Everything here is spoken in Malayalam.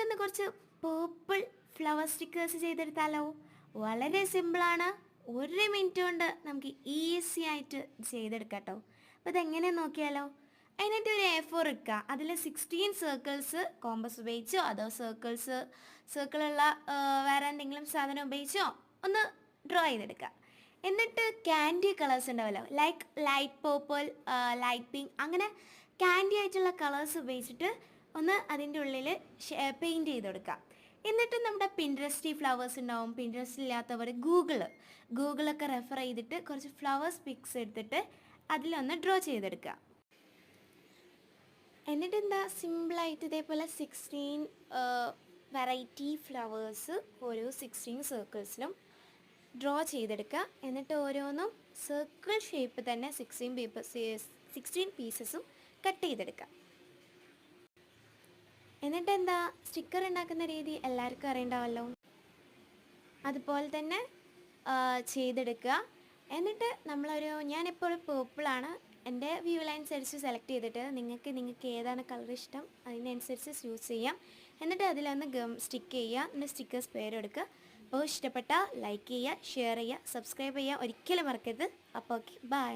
നമുക്കിന്ന് കുറച്ച് പേർപ്പിൾ ഫ്ലവർ സ്റ്റിക്കേഴ്സ് ചെയ്തെടുത്താലോ? വളരെ സിമ്പിളാണ്. 1 മിനിറ്റ് കൊണ്ട് നമുക്ക് ഈസി ആയിട്ട് ചെയ്തെടുക്കാം കേട്ടോ. അപ്പോൾ ഇതെങ്ങനെയാണെന്ന് നോക്കിയാലോ? അതിനായിട്ട് ഒരു A4 എടുക്കുക. അതിൽ 16 സർക്കിൾസ് കോമ്പസ് ഉപയോഗിച്ചോ അതോ സർക്കിളുള്ള വേറെ എന്തെങ്കിലും സാധനം ഉപയോഗിച്ചോ ഒന്ന് ഡ്രോ ചെയ്തെടുക്കുക. എന്നിട്ട് ക്യാൻഡി കളേഴ്സ് ഉണ്ടാവല്ലോ, like light purple, light pink, അങ്ങനെ ക്യാൻഡി ആയിട്ടുള്ള കളേഴ്സ് ഉപയോഗിച്ചിട്ട് ഒന്ന് അതിൻ്റെ ഉള്ളിൽ പെയിൻറ്റ് ചെയ്ത് കൊടുക്കുക. എന്നിട്ട് നമ്മുടെ പിൻട്രസ്റ്റി ഫ്ലവേഴ്സ് ഉണ്ടാവും. പിൻട്രസ്റ്റ് ഇല്ലാത്തവർ ഗൂഗിളൊക്കെ റെഫർ ചെയ്തിട്ട് കുറച്ച് ഫ്ലവേഴ്സ് പിക്സ് എടുത്തിട്ട് അതിലൊന്ന് ഡ്രോ ചെയ്തെടുക്കുക. എന്നിട്ട് എന്താ സിമ്പിളായിട്ട് ഇതേപോലെ 16 വെറൈറ്റി ഫ്ലവേഴ്സ് ഓരോ 16 സർക്കിൾസിലും ഡ്രോ ചെയ്തെടുക്കുക. എന്നിട്ട് ഓരോന്നും സർക്കിൾ ഷേപ്പ് തന്നെ 16 പീസസും കട്ട് ചെയ്തെടുക്കുക. എന്നിട്ട് എന്താ സ്റ്റിക്കർ ഉണ്ടാക്കുന്ന രീതി എല്ലാവർക്കും അറിയണ്ടാവല്ലോ, അതുപോലെ തന്നെ ചെയ്തെടുക്കുക. എന്നിട്ട് ഞാനെപ്പോഴും പേർപ്പിളാണ് എൻ്റെ വ്യൂ അനുസരിച്ച് സെലക്ട് ചെയ്തിട്ട് നിങ്ങൾക്ക് ഏതാണ് കളർ ഇഷ്ടം അതിനനുസരിച്ച് ചൂസ് ചെയ്യാം. എന്നിട്ട് അതിലൊന്ന് സ്റ്റിക്ക് ചെയ്യുക. എന്നിട്ട് സ്റ്റിക്കേഴ്സ് പേരെടുക്കുക. അപ്പോൾ ഇഷ്ടപ്പെട്ടാൽ ലൈക്ക് ചെയ്യുക, ഷെയർ ചെയ്യുക, സബ്സ്ക്രൈബ് ചെയ്യുക ഒരിക്കലും മറക്കരുത്. അപ്പോൾ ഓക്കെ, ബൈ.